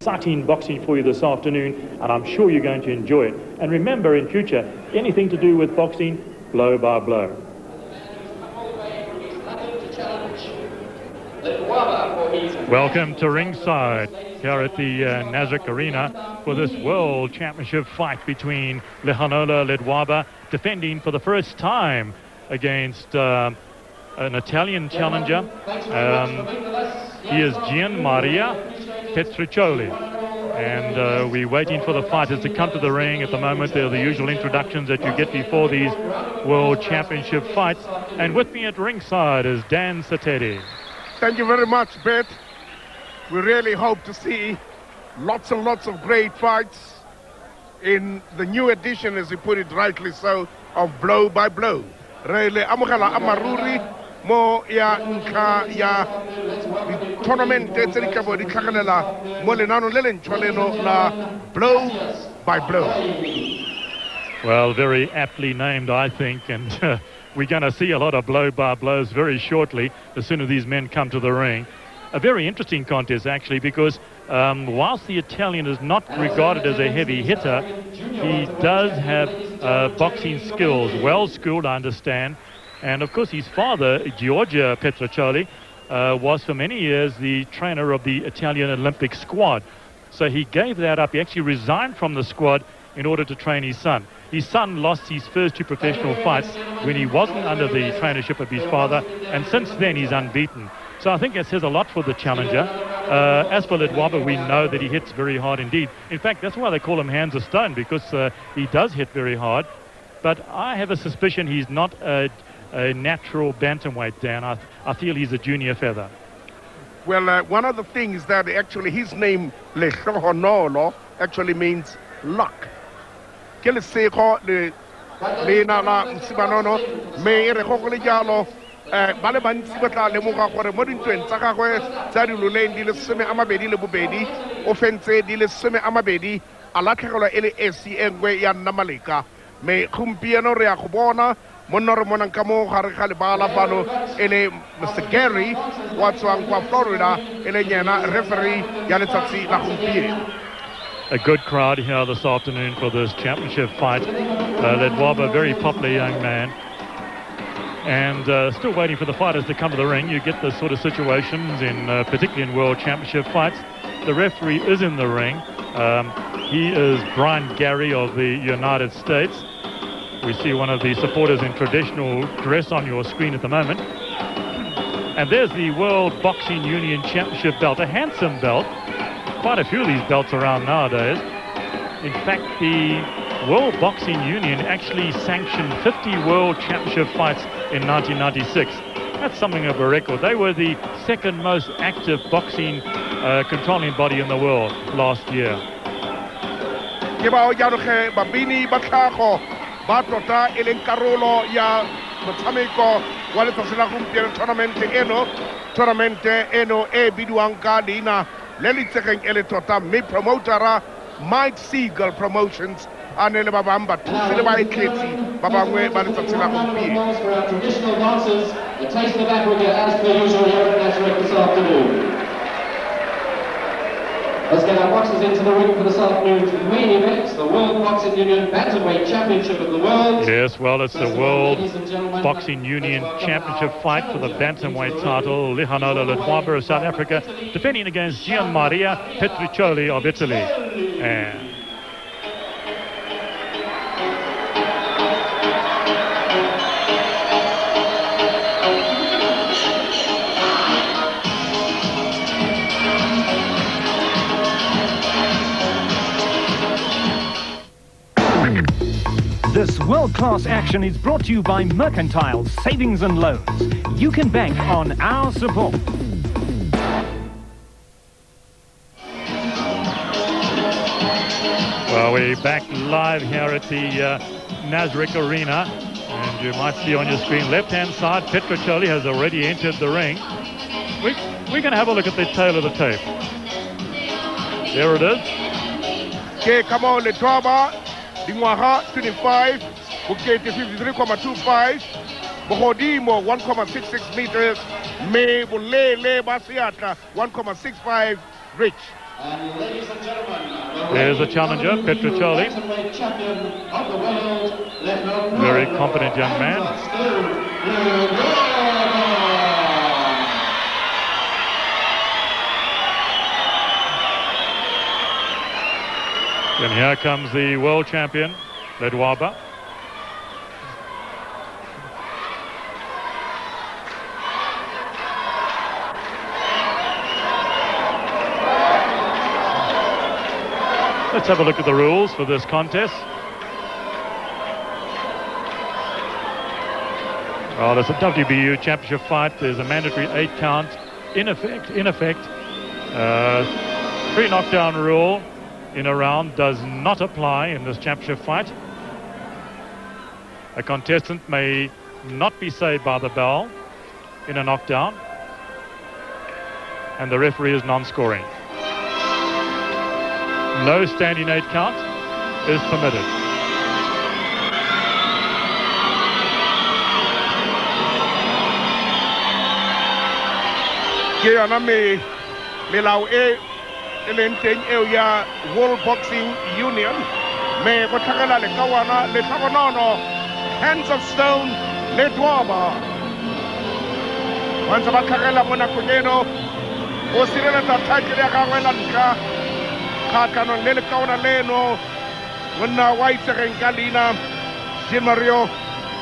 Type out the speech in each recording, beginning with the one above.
exciting boxing for you this afternoon, and I'm sure you're going to enjoy it. And remember, in future, anything to do with boxing, blow by blow. Welcome to ringside here at the Nasrec Arena for this World Championship fight between Petriccioli Ledwaba, defending for the first time against an Italian challenger. He is Gian Maria Petriccioli, and we're waiting for the fighters to come to the ring. At the moment, they're the usual introductions that you get before these World Championship fights. And with me at ringside is Dan Satedi. Thank you very much, Bet. We really hope to see lots and lots of great fights in the new edition, as you put it rightly so, of blow by blow. Really, amukala amaruri mo ya nka ya tournament tse di kabo di tlhagelela mo lenano le lentshwaleno la blow by blow. Well, very aptly named, I think, and we're going to see a lot of blow by blows very shortly as soon as these men come to the ring. A very interesting contest, actually, because whilst the Italian is not regarded as a heavy hitter, he does have boxing skills, well schooled, I understand. And of course, his father, Giorgio Petriccioli, was for many years the trainer of the Italian Olympic squad. So he gave that up. He actually resigned from the squad in order to train his son. His son lost his first 2 professional fights when he wasn't under the trainership of his father, and since then he's unbeaten. So I think it says a lot for the challenger. As for Ledwaba, we know that he hits very hard indeed. In fact, that's why they call him Hands of Stone, because he does hit very hard. But I have a suspicion he's not a natural bantamweight, Dan. I feel he's a junior feather. Well, one of the things that actually his name, Lehlohonolo, actually means luck. Kele seko le na la msibanono me re go le jalo bale bantsi batla le mo ga gore mo dintweng tsa gagwe tsa diloleng di le 12 offense di le 12 a latlhegelwa e le AC engwe ya nna maleka me gompieno re ya go bona monna re monang ka mo gare ga le bala fano ele Mr. Gary wa tswang kwa Florida ele nyena referee ya letsatsi la gompieno. A good crowd here this afternoon for this championship fight. Ledwaba, a very popular young man. And still waiting for the fighters to come to the ring. You get this sort of situations, particularly in World Championship fights. The referee is in the ring. He is Brian Gary of the United States. We see one of the supporters in traditional dress on your screen at the moment. And there's the World Boxing Union Championship belt, a handsome belt. Quite a few of these belts around nowadays. In fact, the World Boxing Union actually sanctioned 50 World Championship fights in 1996. That's something of a record. They were the second most active boxing controlling body in the world last year. Lelitsegeng ele tota me promotera Mike Siegel Promotions anele babamba tsile ba itletse ba bangwe ba letsatsi la gompieno. Traditional dancers, the taste of Africa as per usual here at Nasrec this afternoon. Let's get our boxers into the ring for this afternoon's main event, the World Boxing Union Bantamweight Championship of the World. Yes, well, it's the World Boxing Union Championship fight for the Bantamweight title. Petriccioli Ledwaba of South Africa defending against Gian Maria Petriccioli of Italy. And This world-class action is brought to you by Mercantile Savings and Loans. You can bank on our support. Well, we're back live here at the Nasrec Arena. And you might see on your screen, left-hand side, Petriccioli has already entered the ring. We're going to have a look at the tail of the tape. There it is. Okay, come on, Ledwaba. Dingwaha 25, Bukete 53.25, Bohodimo 1.66 meters, Me Bule Le Basiata 1.65 reach. And ladies and gentlemen, There's a challenger, Petriccioli. champion of the world, Very competent young man. And here comes the world champion, Ledwaba. Let's have a look at the rules for this contest. Oh, there's a WBU championship fight. There's a mandatory 8 count. In effect, 3 knockdown rule in a round does not apply in this championship fight. A contestant may not be saved by the bell in a knockdown, and the referee is non-scoring. No standing 8 count is permitted. Kiana me lau elenteng ya World Boxing Union me kotakala le kawana le takonono Hands of Stone Ledwaba wanza batakala mona kujeno osirela tatakile akawela nka kakano lele kawana leno mona waita rengalina Mario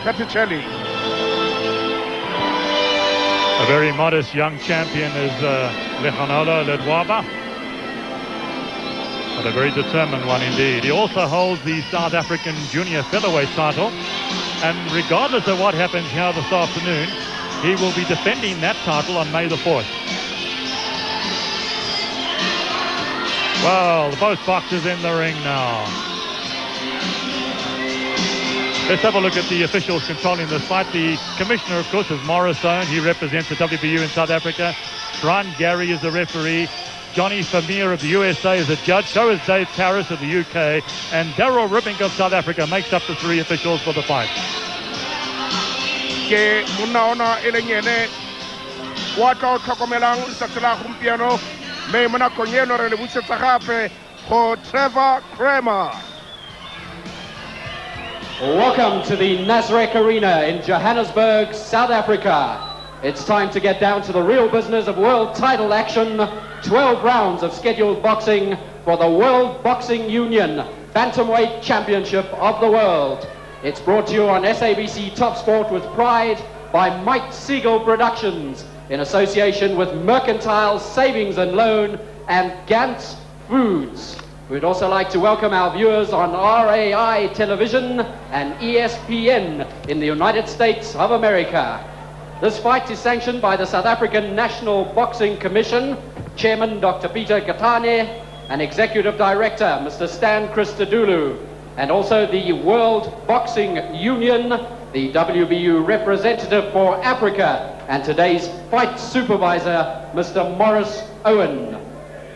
Petriccioli. A very modest young champion is Petriccioli Ledwaba, but a very determined one indeed. He also holds the South African junior featherweight title, and regardless of what happens here this afternoon, he will be defending that title on May the 4th. Well, both boxers in the ring now. Let's have a look at the officials controlling this fight. The commissioner, of course, is Morris Owen. He represents the WBU in South Africa. Brian Gary is the referee. Johnny Vermeer of the USA is a judge. So is Dave Paris of the UK. And Daryl Ripping of South Africa makes up the 3 officials for the fight. Trevor Kramer. Welcome to the Nasrec Arena in Johannesburg, South Africa. It's time to get down to the real business of world title action. 12 rounds of scheduled boxing for the World Boxing Union Bantamweight Championship of the World. It's brought to you on SABC Top Sport with pride by Mike Siegel Productions in association with Mercantile Savings and Loan and Gantz Foods. We'd also like to welcome our viewers on RAI Television and ESPN in the United States of America. This fight is sanctioned by the South African National Boxing Commission, Chairman Dr. Peter Katane, and Executive Director Mr. Stan Christodoulou, and also the World Boxing Union, the WBU representative for Africa, and today's fight supervisor, Mr. Morris Owen.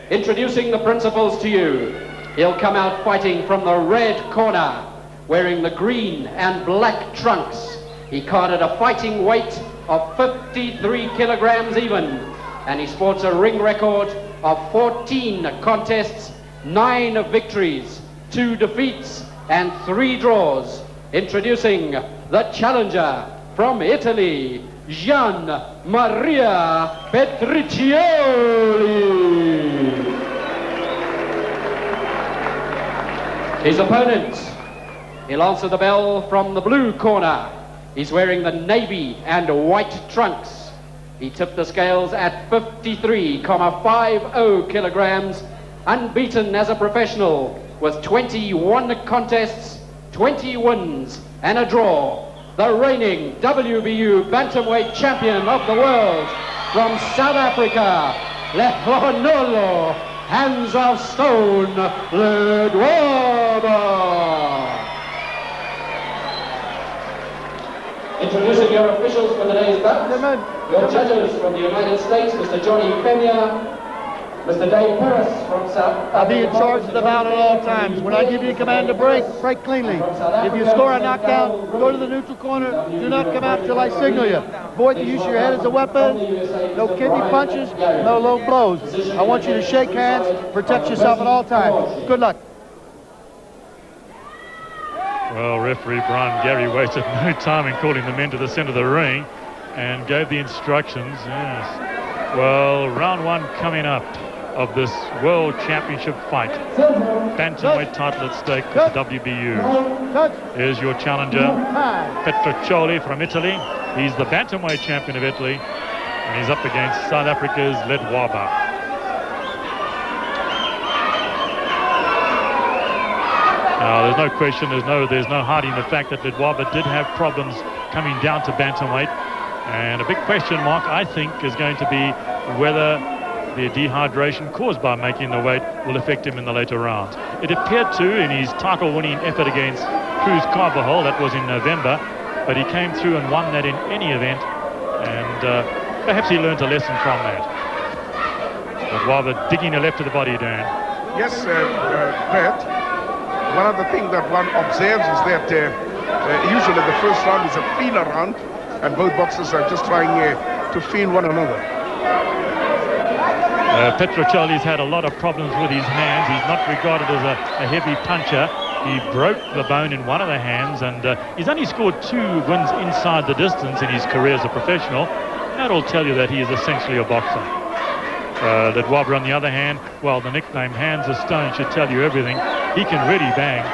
Introducing the principals to you. He'll come out fighting from the red corner, wearing the green and black trunks. He carded a fighting weight of 53 kilograms even, and he sports a ring record of 14 contests, 9 victories, 2 defeats, and 3 draws. Introducing the challenger from Italy, Gian Maria Petriccioli. His opponent, he'll answer the bell from the blue corner. He's wearing the navy and white trunks. He tipped the scales at 53,50 kilograms, unbeaten as a professional, with 21 contests, 20 wins, and a draw. The reigning WBU Bantamweight Champion of the world from South Africa, Leonolo, Hands of Stone, Ledwaba. Introducing your officials for today's bout. Your judges from the United States, Mr. Johnny Femia. Mr. Dave Paris from South. I'll be in charge of the bout at all times. When I give you a command to break, break cleanly. If you score a knockdown, go to the neutral corner. Do not come out till I signal you. Avoid the use of your head as a weapon. No kidney punches, no low blows. I want you to shake hands, protect yourself at all times. Good luck. Well, referee Brian Gary wasted no time in calling the men to the center of the ring and gave the instructions. Yes. Well, round one coming up of this World Championship fight. Bantamweight title at stake with the WBU. Here's your challenger, Petriccioli from Italy. He's the Bantamweight champion of Italy, and he's up against South Africa's Ledwaba. Now, there's no question, there's no hiding the fact that Ledwaba did have problems coming down to bantamweight. And a big question mark, I think, is going to be whether the dehydration caused by making the weight will affect him in the later rounds. It appeared to in his title-winning effort against Cruz Carvajal, that was in November, but he came through and won that in any event, and perhaps he learned a lesson from that. Ledwaba digging a left to the body, Dan. Yes, Brett. One of the things that one observes is that usually the first round is a feeler round, and both boxers are just trying to feel one another. Petriccioli's had a lot of problems with his hands. He's not regarded as a heavy puncher. He broke the bone in one of the hands, and he's only scored 2 wins inside the distance in his career as a professional. That'll tell you that he is essentially a boxer. Ledwaba, on the other hand, well, the nickname Hands of Stone should tell you everything. He can really bang,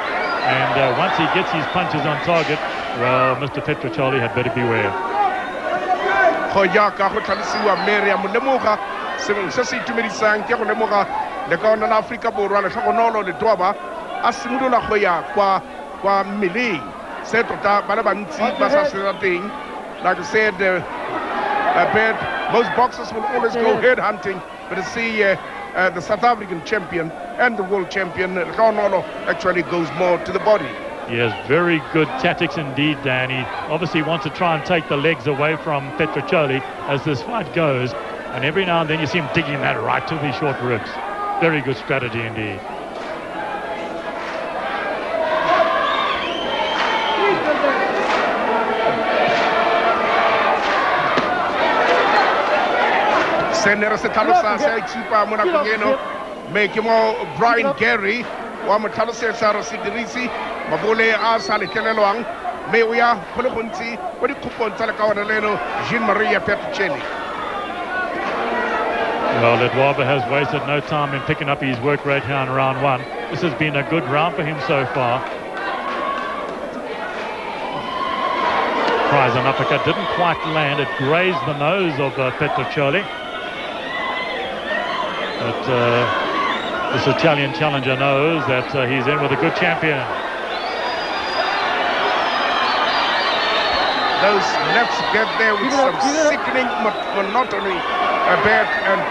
and once he gets his punches on target, well, Mr. Petriccioli had better beware. Like I said, most boxers will always go head hunting, but to see the South African champion and the world champion, Ronaldo, actually goes more to the body. He has very good tactics indeed, Dan. He obviously wants to try and take the legs away from Petriccioli as this fight goes, and every now and then you see him digging that right to the short ribs. Very good strategy indeed. Senera se talosa sa equipa mona kungeno make mo Brian Gary wa mo talose sa Rosidirisi mabole a sa lekelelwang me uya khole gontsi wa di kupon tsa le ka ona leno Jean Maria Petriccioli. Well, Ledwaba has wasted no time in picking up his work rate here in round one. This has been a good round for him so far. Tries an uppercut, didn't quite land. It grazed the nose of Petriccioli. But this Italian challenger knows that he's in with a good champion. Those lefts get there with some sickening monotony, and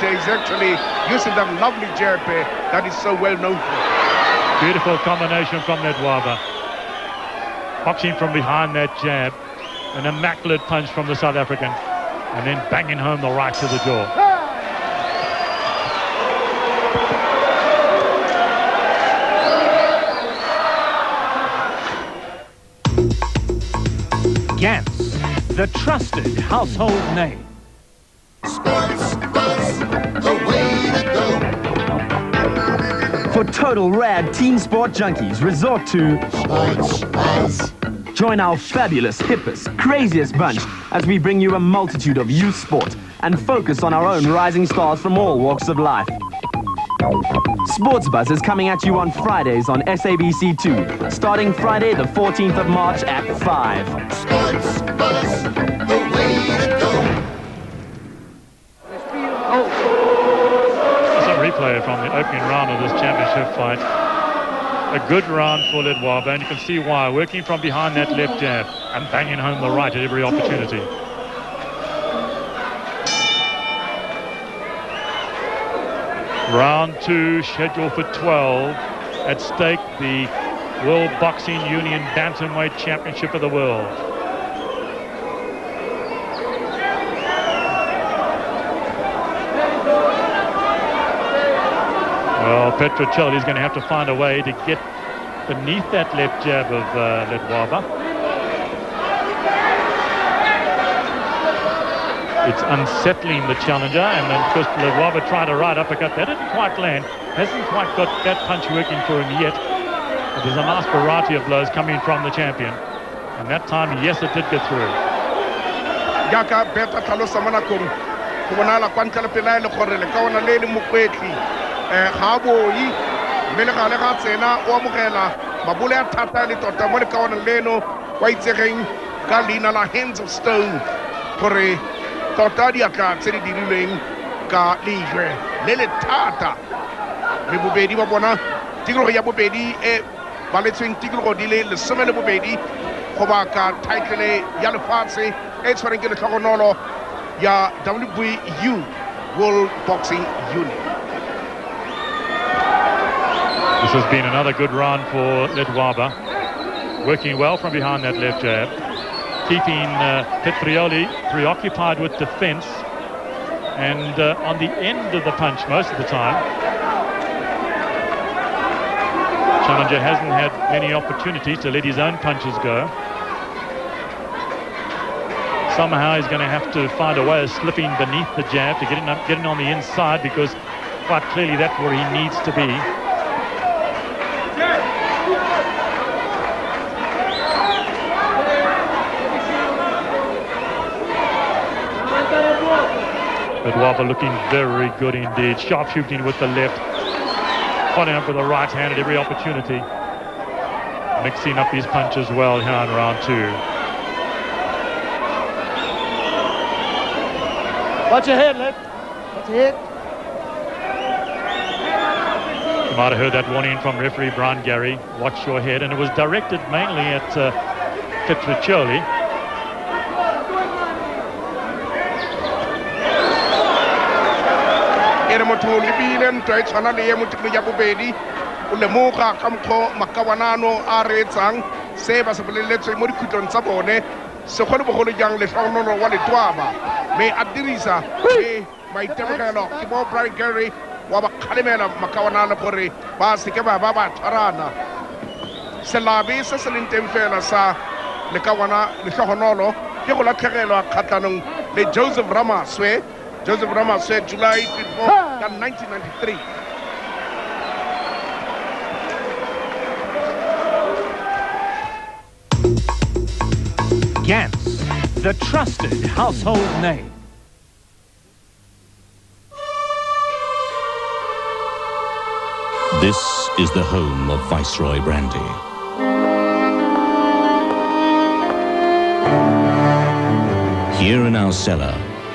he's actually using that lovely jab that is so well known for. Beautiful combination from Ledwaba. Boxing from behind that jab. An immaculate punch from the South African. And then banging home the right to the jaw. Gantz, the trusted household name. Sports Buzz, the way to go. For total rad team sport junkies, resort to Sports Buzz. Join our fabulous, hippest, craziest bunch as we bring you a multitude of youth sport and focus on our own rising stars from all walks of life. Sports Buzz is coming at you on Fridays on SABC2, starting Friday the 14th of March at 5. Sports Buzz, the way to go. That's a replay from the opening round of this championship fight. A good round for Ledwaba, and you can see why. Working from behind that left jab and banging home the right at every opportunity. Round 2, scheduled for 12. At stake, the World Boxing Union Bantamweight Championship of the world. Well, Petriccioli is going to have to find a way to get beneath that left jab of Ledwaba. It's unsettling the challenger, and then of course Ledwaba tried a right uppercut. That didn't quite land. Hasn't quite got that punch working for him yet. But there's a nice variety of blows coming from the champion. And that time, yes, it did get through. Yaka beta talo samana kung kumanala kwantala pelai le korele kawana le mukwetli habo yi mele gale ga tsena o amogela mabule a thata le tota mo le kawana leno wa itsegeng ka leina la Hands of Stone gore tota di aka tse di dirilweng ka leigwe le le thata le bobedi ba bona tikologo ya bobedi e baletsweng tikologo di le lesome le bobedi go ba ka title ya lefatshe e tshwareng ke letlhogonolo ya WBU World Boxing Union. This has been another good round for Ledwaba, working well from behind that left jab, keeping Petriccioli preoccupied with defense and on the end of the punch most of the time. Challenger hasn't had many opportunities to let his own punches go. Somehow he's going to have to find a way of slipping beneath the jab to getting on the inside, because quite clearly that's where he needs to be. Ledwaba looking very good indeed. Sharpshooting with the left, following up with the right hand at every opportunity. Mixing up his punches well here in round two. Watch your head, Led. Watch your head. You might have heard that warning from referee Brian Gary. Watch your head, and it was directed mainly at Petriccioli. Mutu libilen to tsana le mutu ya bobedi o le moga ka mkho makawanano a retsang se ba se boleletswe mo dikhutlong tsa bone se go le bogolo jang le tlhogonolo wa Ledwaba me a dirisa me maitemogelo ke bo Brian Gary wa ba khalemela makawanano gore ba se ke ba tshwarana se labe se se leng teng fela sa le kawana le tlhogonolo ke go latlhegelwa khatlanong le Joseph Ramaswe said July 24, 1993. Gantz, the trusted household name. This is the home of Viceroy Brandy. Here in our cellar,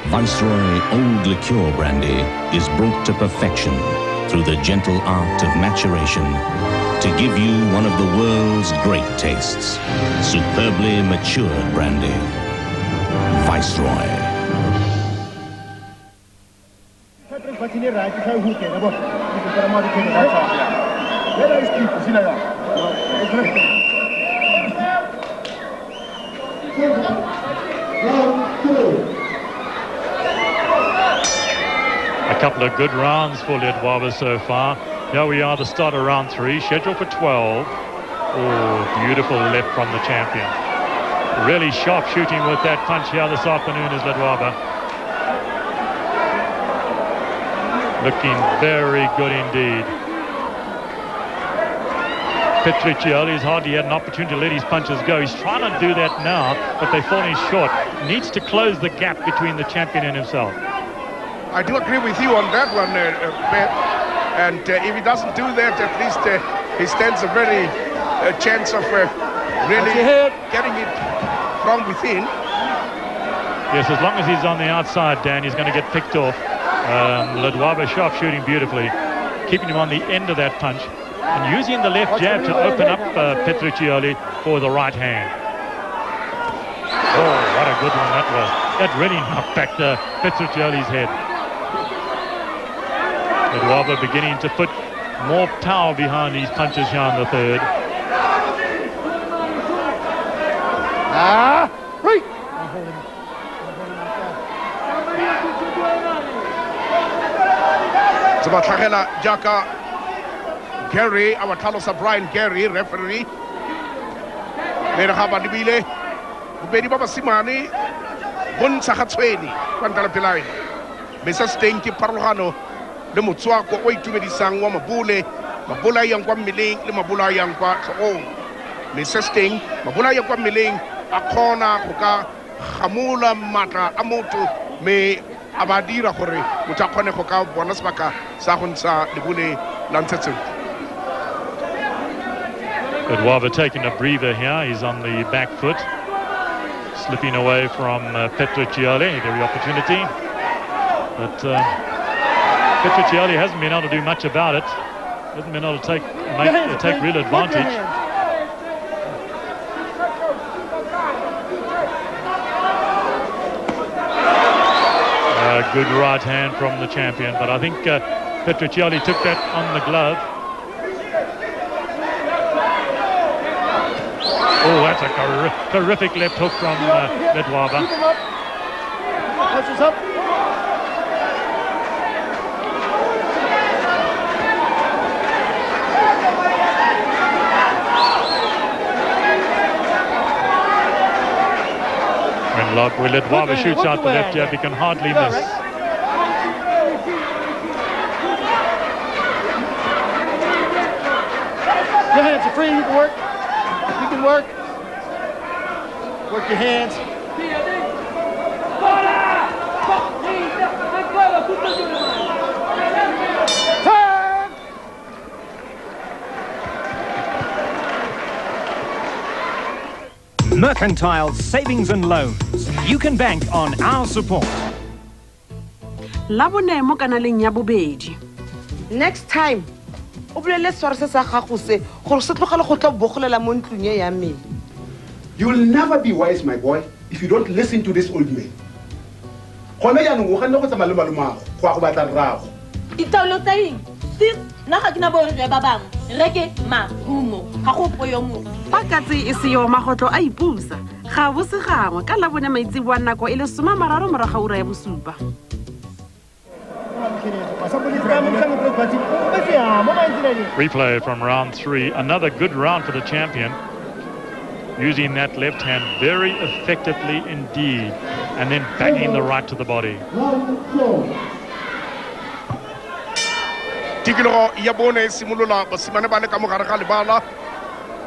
Viceroy Old Liqueur Brandy is brought to perfection through the gentle art of maturation to give you one of the world's great tastes. Superbly matured brandy. Viceroy. A couple of good rounds for Ledwaba so far. Here we are, the start of round 3, scheduled for 12. Oh, beautiful left from the champion. Really sharp shooting with that punch here this afternoon is Ledwaba. Looking very good indeed. Petriccioli's hardly had an opportunity to let his punches go. He's trying to do that now, but they're falling short. Needs to close the gap between the champion and himself. I do agree with you on that one, Bet. And if he doesn't do that, at least he stands a very chance of really getting it from within. Yes, as long as he's on the outside, Dan, he's going to get picked off. Ledwaba sharp shooting beautifully, keeping him on the end of that punch and using the left jab to open up Petriccioli for the right hand. Oh, what a good one that was. That really knocked back Petriccioli's head. Ledwaba beginning to put more power behind these punches here in the third. Zabatlagela Jaka Gary our tlhalosa Brian Gary referee le re ga ba lebile bobedi ba basimane bontsha ga tshweni kwa ntala pelae Mrs. Steng ke parologano le motswako o itumedisang wa mabule mabula yang kwa mmeleng le mabula yang kwa tlhogong Mrs. Steng mabula yang kwa mmeleng a khona go ka gamula matla a motho me a ba dira gore motho a kgone go ka bona sebaka sa go ntsha lebule la ntshetso. Ledwaba taking a breather here. He's on the back foot, slipping away from Petriccioli, every opportunity. But Petriccioli hasn't been able to do much about it. Hasn't been able to take real advantage. Good right hand from the champion, but I think Petriccioli took that on the glove. Oh, that's a terrific left hook from Ledwaba. Touches up. When Ledwaba shoots out the left jab, he can hardly miss. Your hands are free, you can work. You can work. Work your hands. Turn! Mercantile Savings and Loans. You can bank on our support. Labone mo kanaleng ya bobedi. Next time, o bolele sware se sa gago se gore se tlogela go tla bogolela mo ntlung ya mmele. You will never be wise, my boy, if you don't listen to this old man. Gone jaanong o ganne go tsamaya le malomago go a go batla rrago. Ditaolo tsa eng? Sis, nna ga ke na borre ba bangwe. Reke mahumo ga go poyo mo. Pakatsi e se yo magotlo a ipusa. Ga bo se gangwe ka la bone maitsi bua nako ile 13 moraga ura ya bosupa. Replay from round 3. Another good round for the champion. Using that left hand very effectively indeed. And then banging the right to the body. Tikilo ya bone simulula basimane ba le ka mogare ga lebala.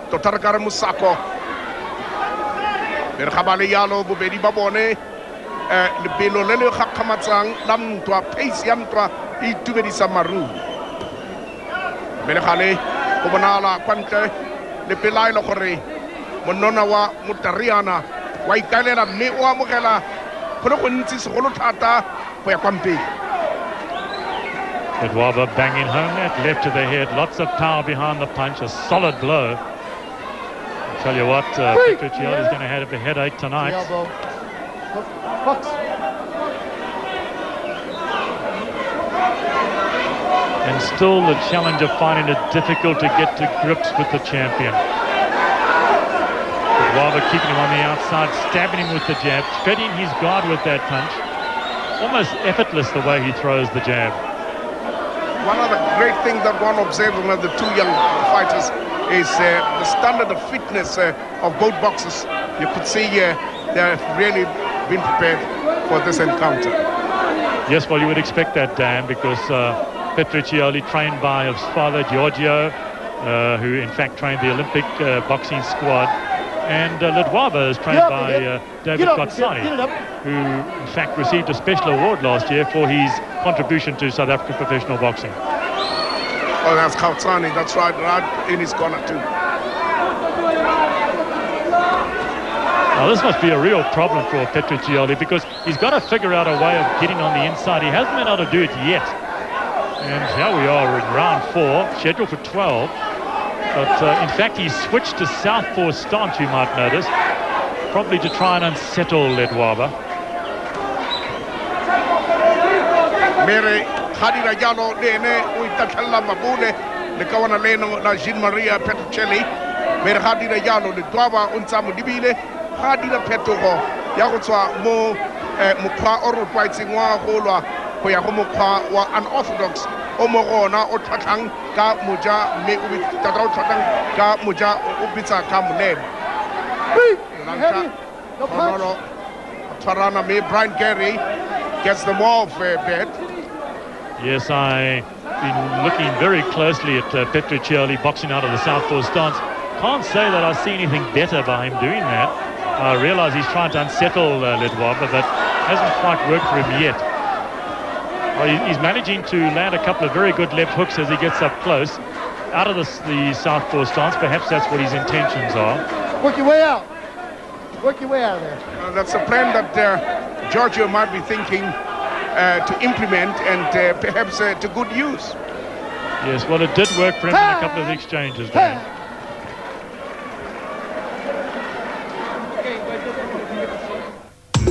Tota re ka re Mosako. Be re ga ba le yalo bobedi ba bone lebelo le le gakgamatsang la ntwa pace ya ntwa e itumedisa maru. Be le gale go bonala kwa ntle le pelaelo gore monona wa Mutariana wa ikalela mme o amogela go le go ntsi segolo thata go ya kwa mpeng. Ledwaba banging home that left to the head. Lots of power behind the punch. A solid blow. I'll tell you what, Petriccioli is going to have a headache tonight. And still the challenge of finding it difficult to get to grips with the champion. Ledwaba keeping him on the outside, stabbing him with the jab, threading his guard with that punch. Almost effortless the way he throws the jab. One of the great things that one observes with the two young fighters is the standard of fitness of both boxers. You could see they have really been prepared for this encounter. Yes, well, you would expect that, Dan, because Petriccioli, trained by his father, Giorgio, who in fact trained the Olympic boxing squad, and Ledwaba is trained by David Kotsani, who in fact received a special award last year for his contribution to South African professional boxing. Oh, that's Kotsani, that's right in his corner too. Now this must be a real problem for Petriccioli, because he's got to figure out a way of getting on the inside. He hasn't been able to do it yet. And here we are in round 4, scheduled for 12. But in fact, he switched to southpaw stance, you might notice, probably to try and unsettle Ledwaba. Mere Hadira Yalo Lene, Uitakala Mabule, the Kawana Leno, La Jean Maria Petriccioli, Mere Hadira Yalo, the Dwaba, Unsamu Dibile, Hadira Petoro, Yagotswa Mo Mukwa Oru Fighting Wa Hola, Koyahomukwa, unorthodox o mo gona o tlhatlhang ka moja mme o tata o tlhatlhang ka moja o bitsa ka molemo Tarana me Brian Gary gets them off bed. Yes, I've been looking very closely at Petriccioli boxing out of the southpaw stance. Can't say that I see anything better by him doing that. I realize he's trying to unsettle Ledwaba, but hasn't quite worked for him yet. He's managing to land a couple of very good left hooks as he gets up close out of the southpaw stance. Perhaps that's what his intentions are. Work your way out. Work your way out of there. That's a plan that Giorgio might be thinking to implement and perhaps to good use. Yes, well, it did work for him in a couple of exchanges, Dan.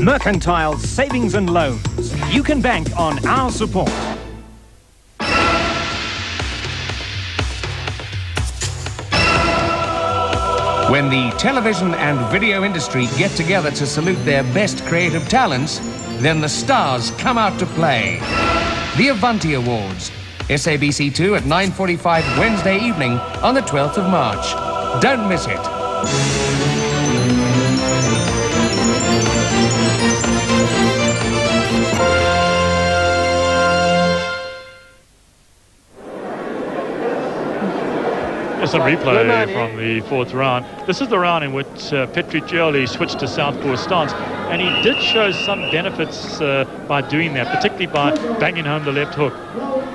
Mercantile Savings and Loans. You can bank on our support. When the television and video industry get together to salute their best creative talents, then the stars come out to play. The Avanti Awards, SABC2 at 9:45 Wednesday evening on the 12th of March. Don't miss it. Just a replay from the fourth round. This is the round in which Petriccioli switched to southpaw stance, and he did show some benefits by doing that, particularly by banging home the left hook.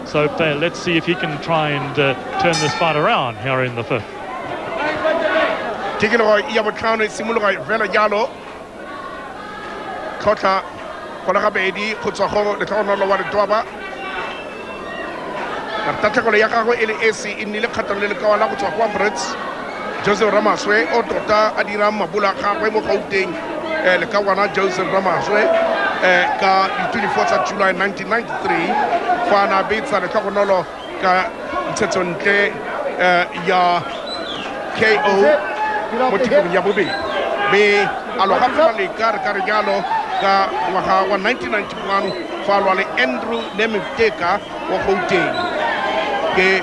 So let's see if he can try and turn this fight around here in the fifth. Tatlhegelo ya gagwe e le AC e nnile kgatlhanong le lekao la go tswa kwa Brits Joseph Ramaswe o tota a dirang mabola a gagwe mo Gauteng lekawana Joseph Ramaswe ka di-24 tsa July 1993 fa a na betsa lekabonolo ka ntshetsontle ya KO mo tikong ya bobedi mme a loga maleka re ka re jalo ka ngwaga wa 1991 fa a lwa le Andrew Nemteka wa Gauteng ke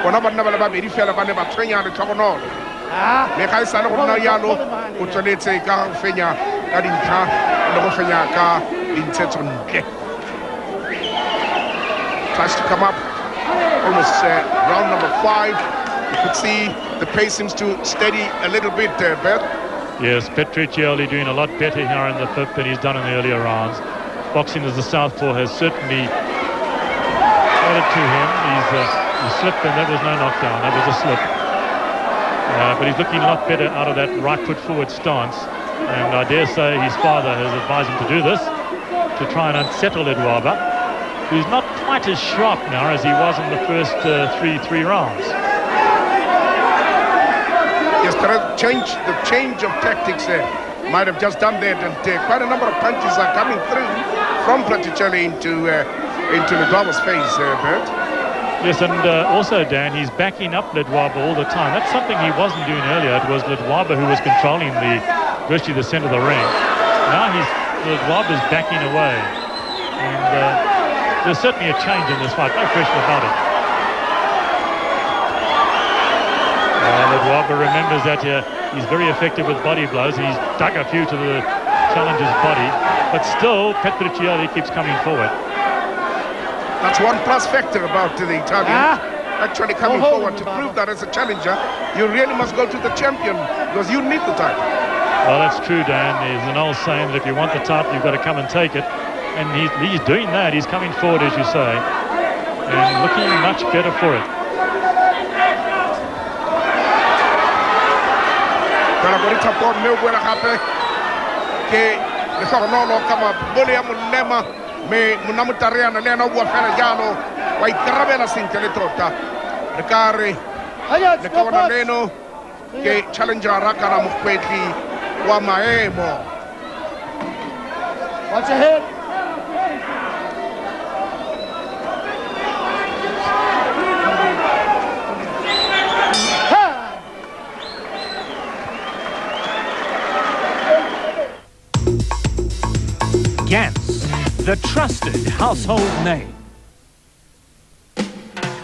bona banna ba le babedi fela ba ne ba tshwenya letlhogonolo mme ga e sale go nna yalo o tsweletse ka go fenya ka dintlha le go fenya ka dintshetsontle. Tries to come up almost round number 5. You could see the pace seems to steady a little bit there, Beth. Yes, Petriccioli doing a lot better here in the fifth than he's done in the earlier rounds. Boxing as the southpaw has certainly added to him. He slipped and that was no knockdown, that was a slip. But he's looking a lot better out of that right foot forward stance. And I dare say his father has advised him to do this, to try and unsettle Ledwaba, who's not quite as sharp now as he was in the first three rounds. Yes, the change of tactics there might have just done that, and quite a number of punches are coming through from Petriccioli into Ledwaba's face, Bert. Yes, and also, Dan, he's backing up Ledwaba all the time. That's something he wasn't doing earlier. It was Ledwaba who was controlling virtually the center of the ring. Now Ledwaba's backing away. And there's certainly a change in this fight, no question about it. Ledwaba remembers that he's very effective with body blows. He's dug a few to the challenger's body. But still, Petriccioli keeps coming forward. That's one plus factor about the Italian. Actually coming forward to prove that as a challenger, you really must go to the champion because you need the title. Well, that's true, Dan. There's an old saying that if you want the title, you've got to come and take it. And he's doing that. He's coming forward, as you say, and looking much better for it. me munamutariana le na bua fela jalo wa ikarabela sentle le tota le kare le ka bona leno ke challenger raka na mokwetli wa maemo. Watch ahead. Gans, the trusted household name.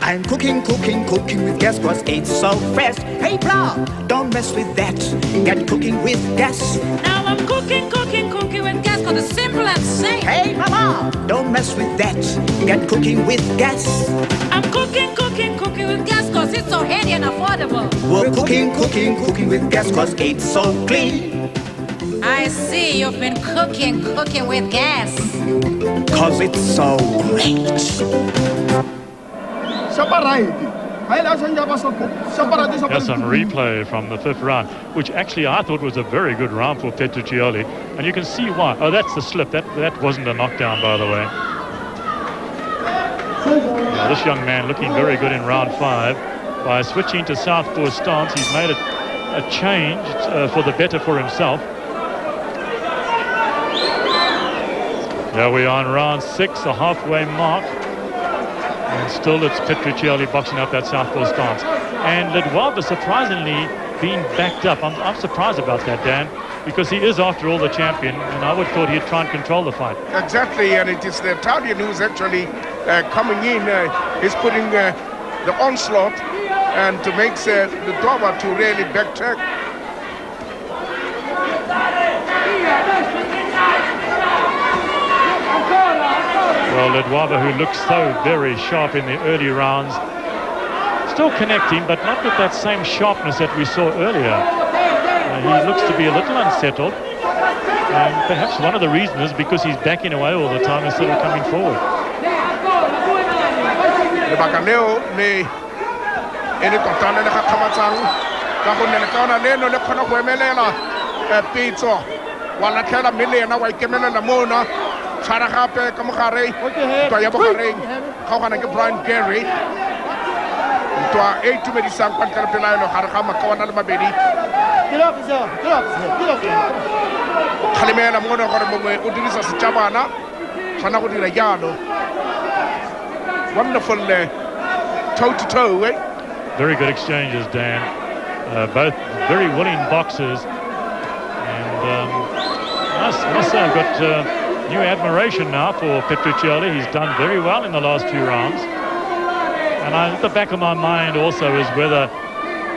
I'm cooking with gas cause it's so fast. Hey, blah, don't mess with that. Get cooking with gas. Now I'm cooking with gas cause it's simple and safe. Hey, mama, don't mess with that. Get cooking with gas. I'm cooking with gas cause it's so handy and affordable. We're cooking with gas cause it's so clean. I see you've been cooking with gas. Cause it's so great. That's on replay from the 5th round, which actually I thought was a very good round for Petriccioli. And you can see why. Oh, that's the slip. That wasn't a knockdown, by the way. Now, this young man looking very good in round 5. By switching to southpaw stance, he's made a change for the better for himself. There we are in round 6, the halfway mark. And still it's Petriccioli boxing up that southpaw stance. And Ledwaba surprisingly being backed up. I'm surprised about that, Dan, because he is, after all, the champion, and I would have thought he'd try and control the fight. Exactly, and it is the Italian who's actually coming in. He's putting the onslaught and to make Ledwaba to really backtrack. Well, Ledwaba, who looks so very sharp in the early rounds, still connecting, but not with that same sharpness that we saw earlier. He looks to be a little unsettled, and perhaps one of the reasons is because he's backing away all the time instead of coming forward. Charagape Kamahare, Toyabokareng, Kawana Brian Gary, Toa 8 to Medisang Pankarapilano, Harakama Kawana Mabedi. Get up, get up. Kalimena Mona Udrisa Chavana, Chanakudi Yano. Wonderful toe to toe, eh? Very good exchanges, Dan. Both very willing boxers. And must say I've got new admiration now for Petriccioli. He's done very well in the last 2 rounds. And at the back of my mind also is whether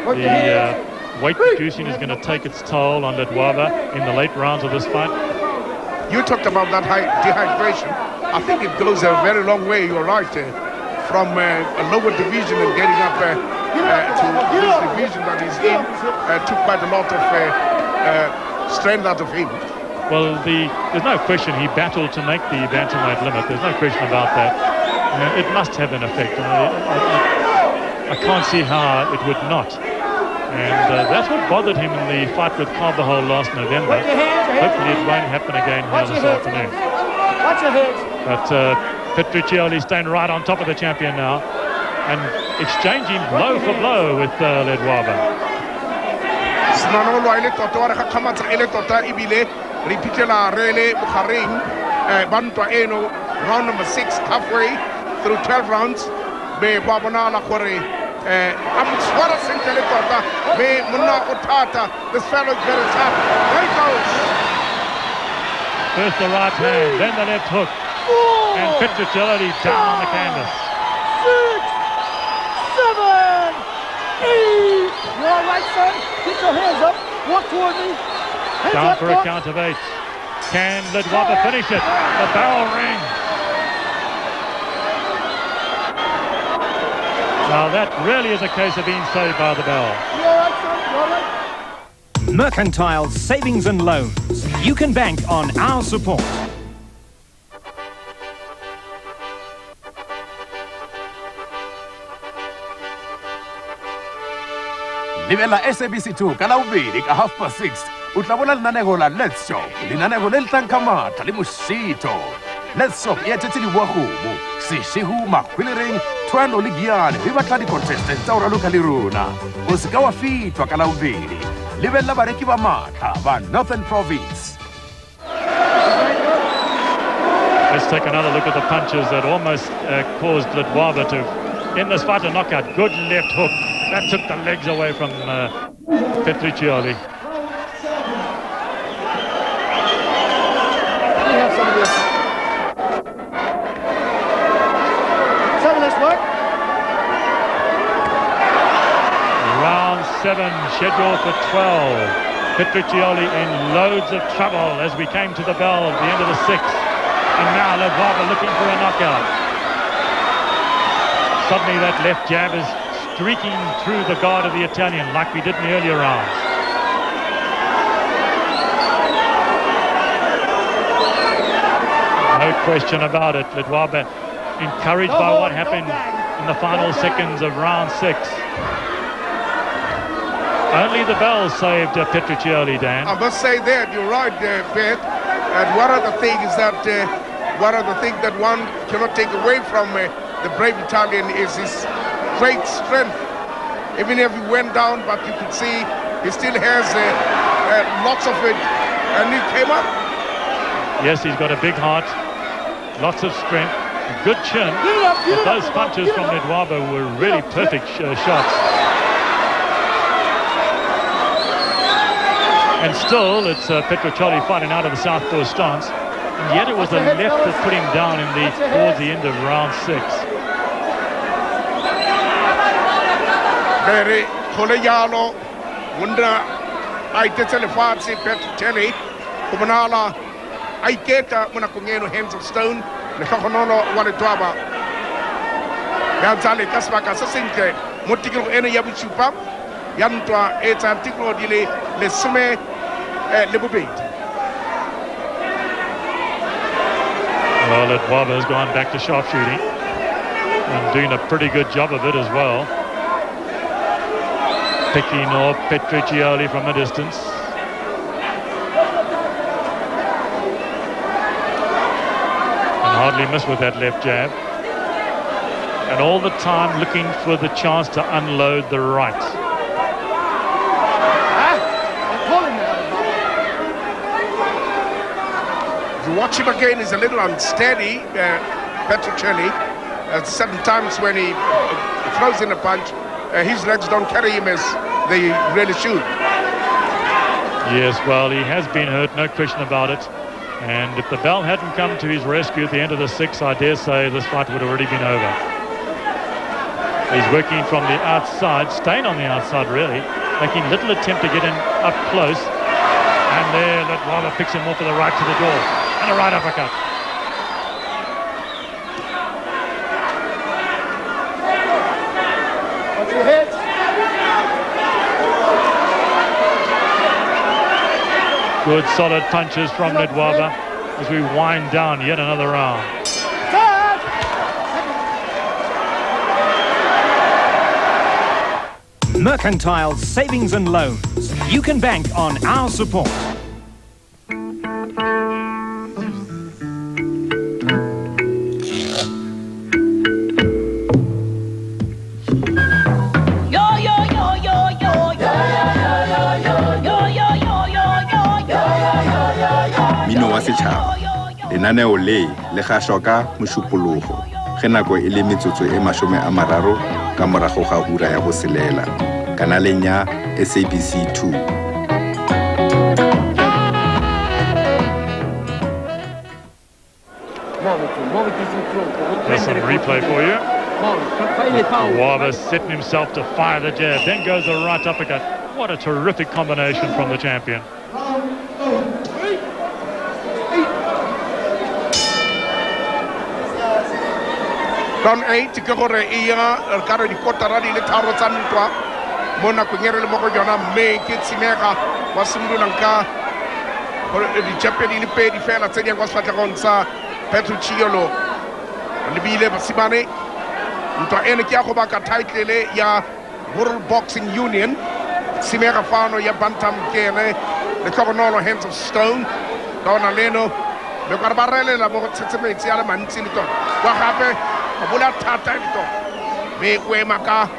the weight reducing is going to take its toll on Ledwaba in the late rounds of this fight. You talked about that dehydration. I think it goes a very long way, you're right, from a lower division and getting up to this division that he's in. Took quite a lot of strength out of him. Well, there's no question he battled to make the bantamweight limit. There's no question about that. It must have an effect. I can't see how it would not. And that's what bothered him in the fight with Carbajal last November. Hopefully it won't happen again here this afternoon. Watch your heads. But Petriccioli staying right on top of the champion now and exchanging blow for blow with Ledwaba. Repeatela Rele Bukharing, Bantua Eno, round number 6, halfway through 12 rounds. Be Babana Kore, Amutswara Sinteletota, Be Muna Otata, this fellow is very tough. There he goes. First the right hand, then the left hook. And Petriccioli down on the canvas. 6, 7, 8. You're all right, son? Get your hands up. Walk toward me. Down for a count of 8. Can Ledwaba finish it? The bell rings. Now that really is a case of being saved by the bell. Mercantile Savings and Loans. You can bank on our support. Livela SABC2 ka Laubili ka 6:30. Utlabona lenaneo la Let's Shop. Lenaneo le tlankamata le moshito. Let's Shop e etetsedi wa gomo. Seshehu makhwilereng Twando le Giane. Be batla di contestants tsa ora loka le rona. O se ka wa fitwa ka Laubili. Livela bareki ba matla ba Northern Province. Let's take another look at the punches that almost caused Ledwaba to end this fight a knockout. Good left hook. That took the legs away from Petriccioli. Some of this work. scheduled for 12. Petriccioli in loads of trouble as we came to the bell at the end of the 6th. And now Ledwaba looking for a knockout. Suddenly that left jab is streaking through the guard of the Italian like we did in the earlier rounds. No question about it. Ledwaba encouraged by what happened in the final seconds of round 6. Only the bell saved Petriccioli, Dan. I must say that you're right, Beth. And one of the things that one cannot take away from the brave Italian is his great strength. Even if he went down, but you could see he still has lots of it, and he came up. Yes, he's got a big heart, lots of strength, a good chin. But those punches from Ledwaba were really perfect shots. And still, it's Petriccioli fighting out of the southpaw stance. And yet it was the left that put him down towards the end of round 6. Very Coleyalo, Wunda, I did Telefazzi, Petriccioli, Kumanala, I get Munakungeno, hands of stone, the Kakonono, Ledwaba. Ganzali Kasbaka Sasinke, Motico Ene Yabuchupa, Yantua, it's Antico Dile, Le Sume, Lebubit. Well, Ledwaba has gone back to sharpshooting and doing a pretty good job of it as well. Picking off Petriccioli from a distance. And hardly missed with that left jab. And all the time looking for the chance to unload the right. If you watch him again, he's a little unsteady, Petriccioli. Certain times when he throws in a punch, his legs don't carry him as they really should. Yes, well, he has been hurt, no question about it. And if the bell hadn't come to his rescue at the end of the 6th, I dare say this fight would have already been over. He's working from the outside, staying on the outside really, making little attempt to get in up close. And there, Ledwaba picks him off with a right to the door. And a right uppercut. Watch your hits. Good solid punches from Ledwaba as we wind down yet another round. Mercantile Savings and Loans. You can bank on our support. Mino wa setšhaba lenaneo le gašwa ka mošupologo ge nako e le metsotso e 30 ka morago ga ura ya boselela kanaleng ya SABC 2. There's some replay for you. Ledwaba setting himself to fire the jab, then goes the right uppercut. What a terrific combination from the champion. Round 8 ke gore ia ka re dikotara di le tharo tsa ntwa mo nakong e re le mo go yona mme ke tshimega wa simololang ka di-champion di le pedi fela tse di yang kwa sefatlhegong sa Petriccioli lebile basimane ntwa ene ke ya go baka title ya World Boxing Union tshimega fano ya bantam ke ene le tlhogonolo hands of stone ka ona leno le ka re ba relela mo go tsetsemetsi ya le mantsi le tota wa gape Abula tata ito. Me kwe maka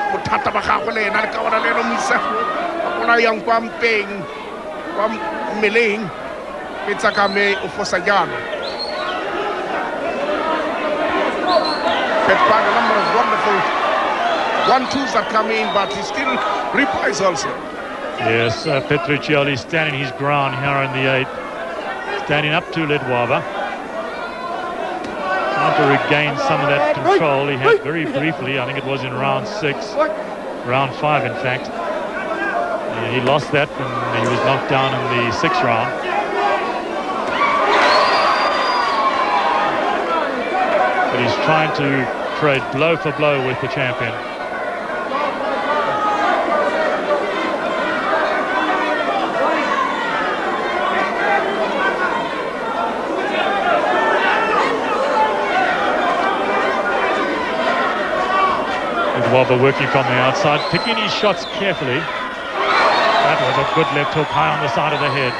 mutata baka ko le na ka wala le no misa. Akula yang kwampeng kwam meling pizza kame ufosa jana. That part a number of wonderful 1-2s that come in, but he still replies also. Yes, Petriccioli standing his ground here in the 8th, standing up to Ledwaba. Trying to regain some of that control he had very briefly, I think it was in round 6. round 5 in fact. He lost that and he was knocked down in the 6th round. But he's trying to trade blow for blow with the champion. Ledwaba working from the outside, picking his shots carefully. That was a good left hook high on the side of the head.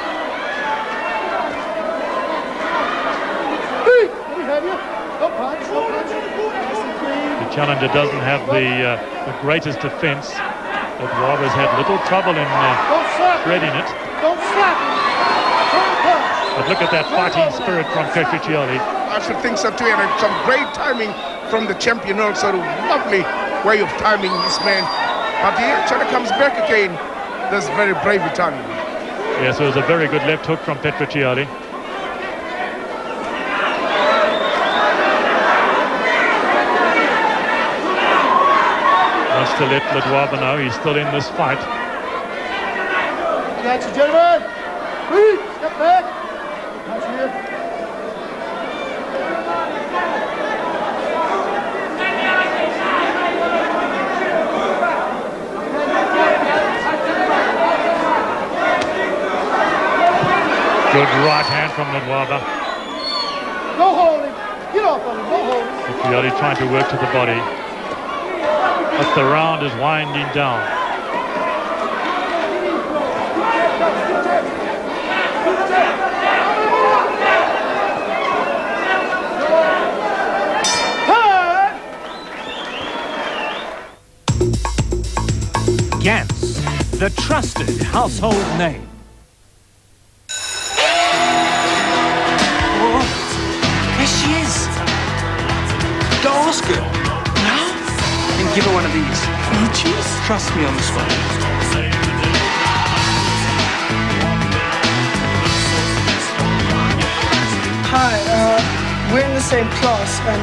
The challenger doesn't have the greatest defense. Ledwaba's had little trouble in threading it. But look at that fighting spirit from Petriccioli. I should think so too, and some great timing from the champion also. Lovely way of timing this man. But he actually comes back again. This very brave Italian. Yes, it was a very good left hook from Petriccioli. Wants to let Ledwaba know he's still in this fight. Ladies and gentlemen, please step back. Watch here. Good right hand from Ledwaba. Go hold him. Get off of him. Go hold him. Petriccioli trying to work to the body. But the round is winding down. Gantz, the trusted household name. There she is. Go ask her. Now? And give her one of these. You choose? Trust me on this one. Hi, we're in the same class, and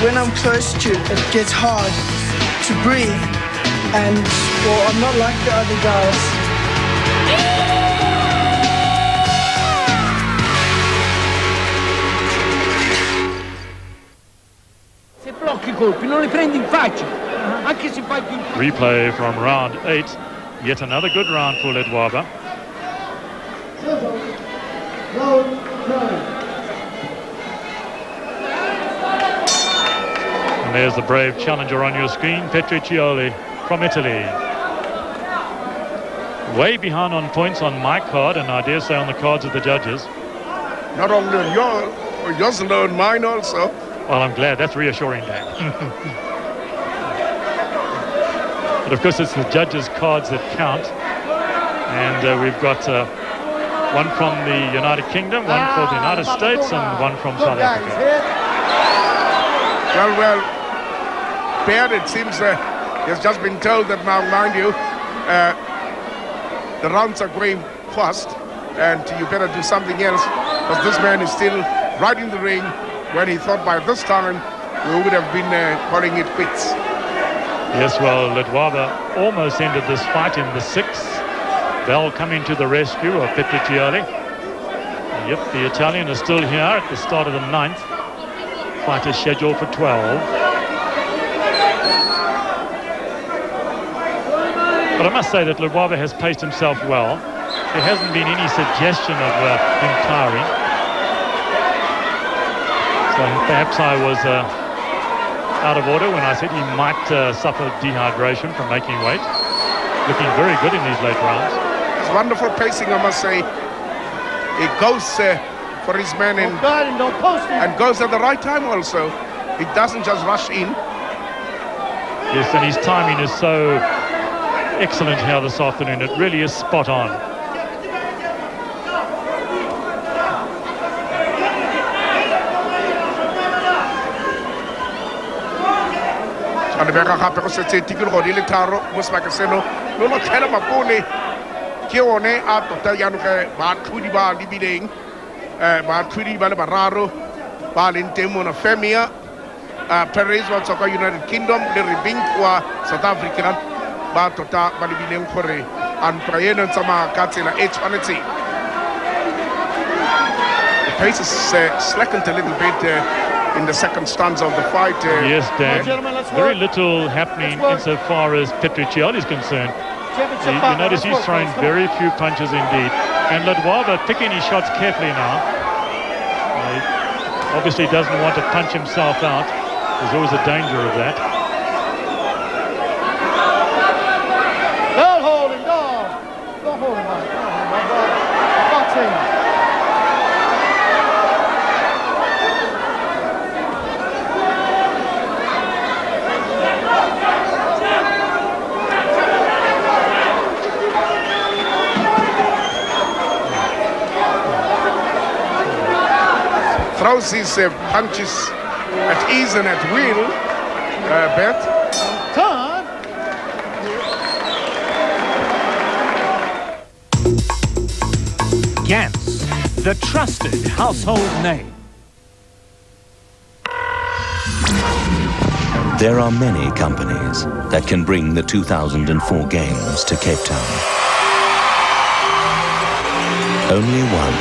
when I'm close to you, it gets hard to breathe. And, well, I'm not like the other guys. Se blocchi i colpi, non li prendi in faccia. Anche se fai più... Replay from round 8. Yet another good round for Ledwaba. And there's the brave challenger on your screen, Petriccioli from Italy. Way behind on points on my card, and I dare say on the cards of the judges. Not only on yours alone, mine also. Well, I'm glad. That's reassuring, Dan. But of course, it's the judges' cards that count. And we've got one from the United Kingdom, one for the United States, and one from South Africa. Well, Baird, it seems he has just been told that now, mind you, the rounds are going fast, and you better do something else, because this man is still right in the ring, when he thought by this time we would have been calling it quits. Yes, well, Ledwaba almost ended this fight in the 6th. Bell coming to the rescue of Petriccioli. Yep, the Italian is still here at the start of the 9th. Fight is scheduled for 12. But I must say that Ledwaba has paced himself well. There hasn't been any suggestion of him tiring. So perhaps I was out of order when I said he might suffer dehydration from making weight. Looking very good in these late rounds. It's wonderful pacing, I must say. He goes for his man in, and goes at the right time also. He doesn't just rush in. Yes, and his timing is so excellent here this afternoon. It really is spot on. And the gape go setse tikologo di le tharo mo sebaka seno lo lo tlhela mapone ke one a tota yaanong ge baatlhodi ba lebileng baatlhodi ba le bararo ba leng teng mona Femia Perez wa tswa kwa United Kingdom le Rebink wa South Africa ba tota ba lebileng gore antwa eno tsamaya ka tsela e tshwanetseng. The pace is slackened a little bit in the second stanza of the fight. Yes, Dan. Very little happening insofar as Petriccioli is concerned. You notice he's thrown very few punches indeed. And Ledwaba picking his shots carefully now. He obviously doesn't want to punch himself out. There's always a danger of that. Don't hold him, dog. Don't hold him, Mike. Boxing. Throws his punches at ease and at will, Bet. Time. Gantz, the trusted household name. There are many companies that can bring the 2004 Games to Cape Town. Only one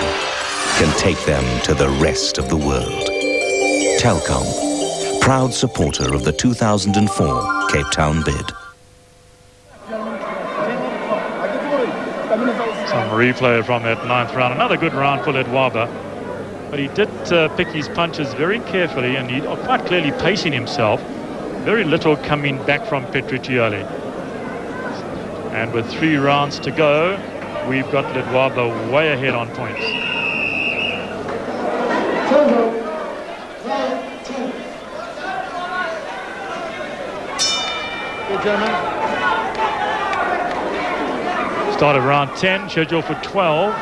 can take them to the rest of the world. Telkom, proud supporter of the 2004 Cape Town bid. Some replay from that 9th round. Another good round for Ledwaba. But he did pick his punches very carefully, and he quite clearly pacing himself. Very little coming back from Petriccioli. And with 3 rounds to go, we've got Ledwaba way ahead on points. Good, gentlemen. Start of round 10, scheduled for 12.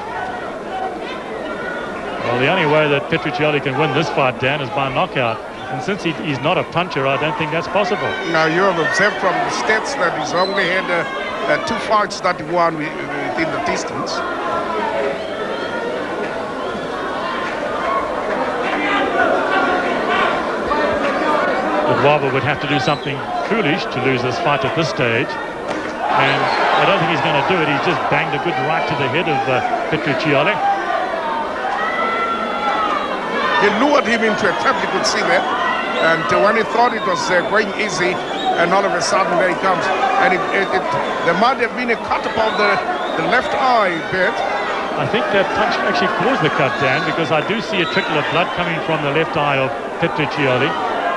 Well, the only way that Petriccioli can win this fight, Dan, is by knockout. And since he's not a puncher, I don't think that's possible. Now, you have observed from the stats that he's only had 2 fights that he won within the distance. Ledwaba would have to do something foolish to lose this fight at this stage. And I don't think he's going to do it. He's just banged a good right to the head of Petriccioli. He lured him into a trap, you could see that. And when he thought it was going easy, and all of a sudden there he comes. And there might have been a cut above the left eye, Bet. I think that punch actually caused the cut, Dan, because I do see a trickle of blood coming from the left eye of Petriccioli.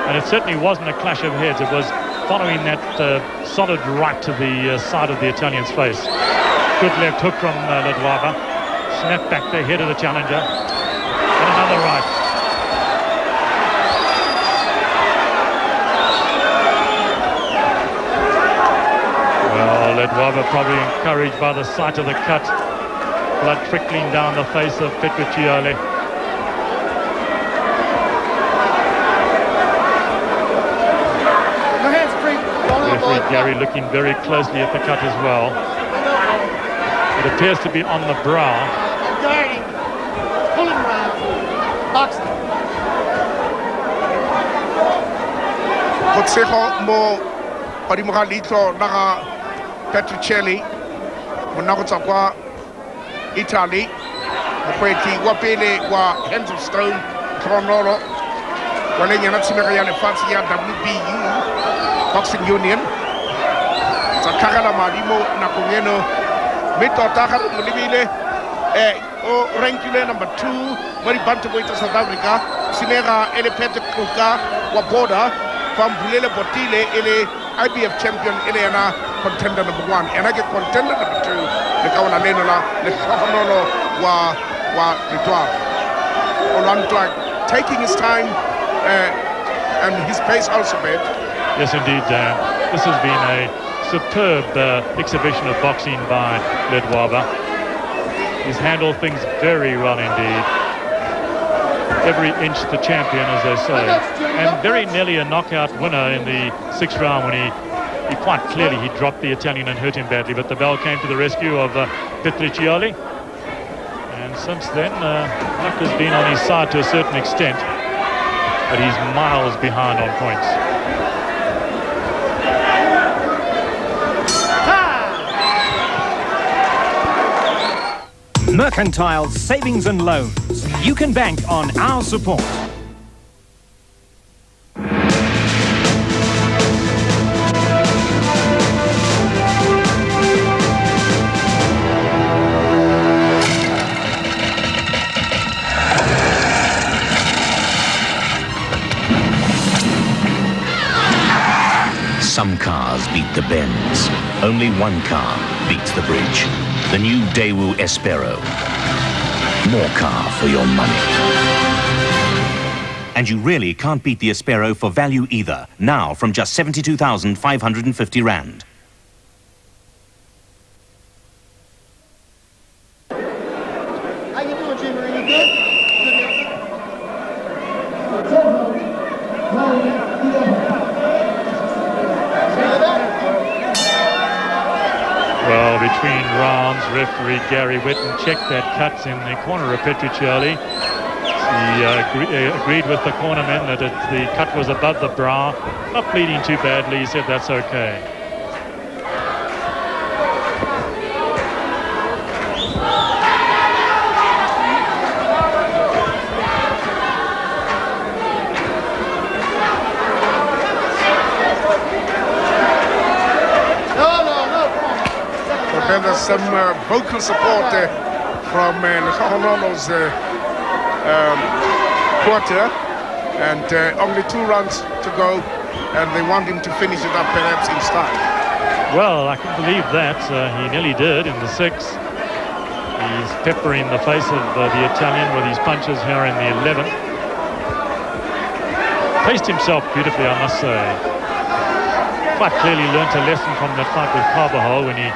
And it certainly wasn't a clash of heads. It was following that solid right to the side of the Italian's face. Good left hook from Ledwaba. Snap back the head of the challenger. And another right. Well, Ledwaba probably encouraged by the sight of the cut. Blood trickling down the face of Petriccioli. Referee Gary looking very closely at the cut as well. It appears to be on the brow. Guarding. Pull him around. Box him. Potsego mo godimo ga leihlo la ga Petriccioli monna go tswa kwa Italy, mokgweetsi wa pele wa Hands of Stone Tronolo wa lenyana tshimego ya lefatshe ya WBU Boxing Union. Tsa tlhagela madi mo nakong eno mme tota ga re mo lebile o rankile number 2 mo di-bantamweight tsa South Africa, tshimega e le Petriccioli wa border fa Mbulele Botile e le IBF champion e le yena contender number 1, ena ke contender number 2 le kaona leno la lehlohonolo wa Ledwaba. Olwantwa taking his time and his pace also, babe. Yes, indeed, Dan. This has been a superb exhibition of boxing by Ledwaba. He's handled things very well indeed. Every inch the champion, as they say. And very nearly a knockout winner in the 6th round when he quite clearly he dropped the Italian and hurt him badly. But the bell came to the rescue of Petriccioli. And since then, luck has been on his side to a certain extent. But he's miles behind on points. Mercantile Savings and Loans. You can bank on our support. Some cars beat the bends. Only one car beats the bridge. The new Daewoo Espero. More car for your money. And you really can't beat the Espero for value either. Now from just 72,550 Rand. How you doing, Jimmy? Are you good? Well, between rounds, referee Gary Whitten checked that cut in the corner of Petriccioli. He agreed with the cornerman that the cut was above the brow, not bleeding too badly. He said that's okay. Then there's some vocal support from Lehonolo's quarter, and only 2 rounds to go, and they want him to finish it up perhaps in style. Well, I can believe that. He nearly did in the 6th. He's peppering the face of the Italian with his punches here in the 11th. Paced himself beautifully, I must say. Quite clearly learnt a lesson from that fight with Carbajal when he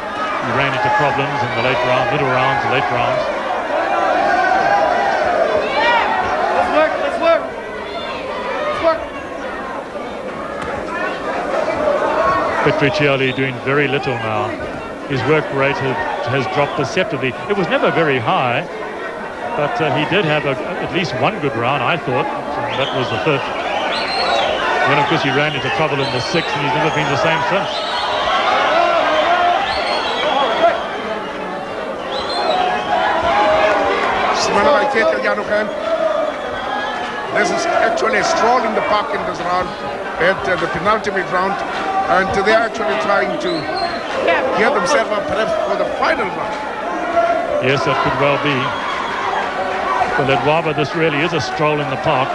ran into problems in the late round, middle rounds, late rounds. Let's work, let's work. Let's work. Petriccioli doing very little now. His work rate has dropped perceptibly. It was never very high, but he did have at least one good round, I thought, and that was the 5th. Then, of course, he ran into trouble in the 6th, and he's never been the same since. This is actually a stroll in the park in this round, at the penultimate round, and they're actually trying to get themselves up perhaps for the final round. Yes, that could well be. For Ledwaba, this really is a stroll in the park.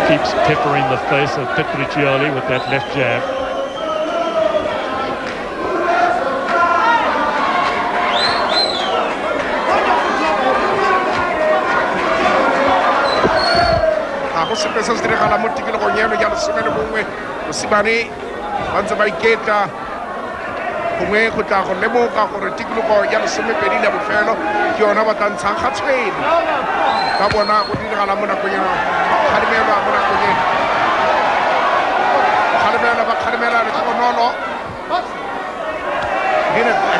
Keeps peppering the face of Petriccioli with that left jab. Esas dirigala mo tikilo go nyeno ya lesomelo bongwe go sibane ba ntse ba iketla gongwe go tla go lemoga gore tikologo ya lesomepedi le bofelo ke yona ba tantshang ga tshwedi ka bona go diragala mo nakong ya kgalemelwa mo nakong e ba kgalemela le tlhogonolo.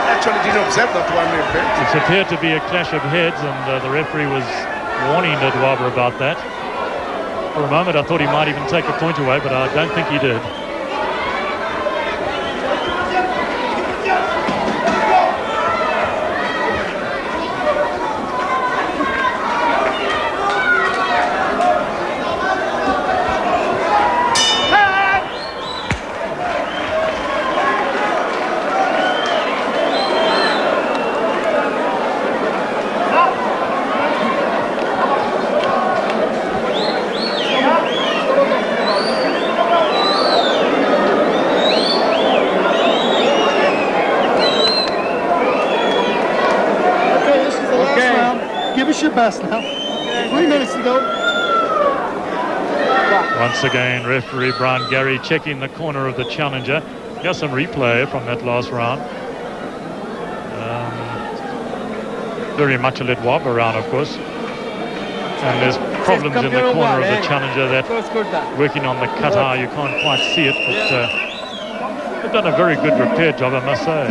Actually didn't observe that one. It appeared to be a clash of heads, and the referee was warning Ledwaba about that. For a moment, I thought he might even take a point away, but I don't think he did. Your best now. 3 minutes to go. Once again, referee Brian Gary checking the corner of the challenger. Here's some replay from that last round. Very much a Ledwaba round, of course. And there's problems in the corner of the challenger that working on the cut-eye, you can't quite see it, but they've done a very good repair job, I must say.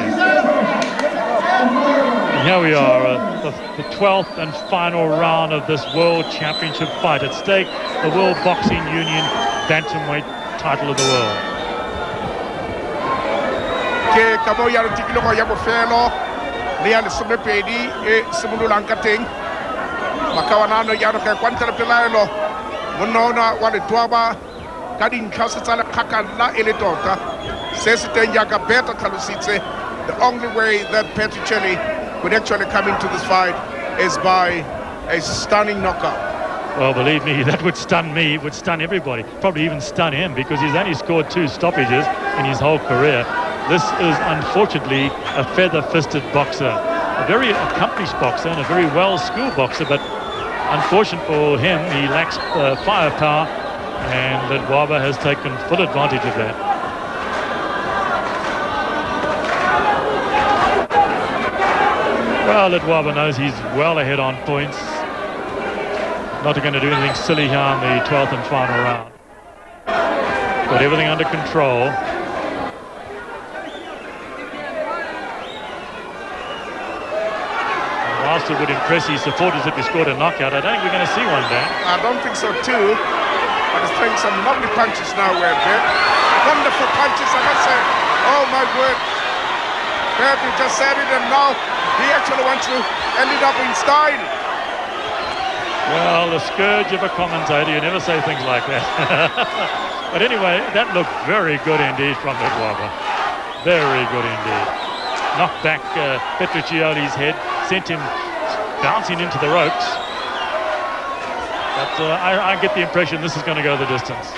And here we are, the 12th and final round of this World Championship fight. At stake, the World Boxing Union Bantamweight title of the world. ke ka mo ya tikologo ya bofelo le ya lesomepedi e simololang ka teng makawanano ya re kwa ntle le pelaelo monona wa Ledwaba ka dintlha se tsa lekgakala e le tota se se teng jaaka Beta tlhalositse the only way that Petriccioli would actually come into this fight is by a stunning knockout. Well, believe me, that would stun me, would stun everybody, probably even stun him, because he's only scored 2 stoppages in his whole career. This is unfortunately a feather-fisted boxer, a very accomplished boxer and a very well-schooled boxer, but unfortunate for him, he lacks firepower, and Ledwaba has taken full advantage of that. Well, Ledwaba knows he's well ahead on points. Not going to do anything silly here in the 12th and final round. Got everything under control. And whilst it would impress his supporters if he scored a knockout, I don't think we're going to see one, Dan. I don't think so too. But he's throwing some lovely punches now, Ben. Wonderful punches, I must say. Oh my word. Ben, he just said it, and now he actually wants to end it up in style. Well, the scourge of a commentator, you never say things like that. But anyway, that looked very good indeed from Ledwaba. Very good indeed. Knocked back Petriccioli's head, sent him bouncing into the ropes. But I get the impression this is going to go the distance.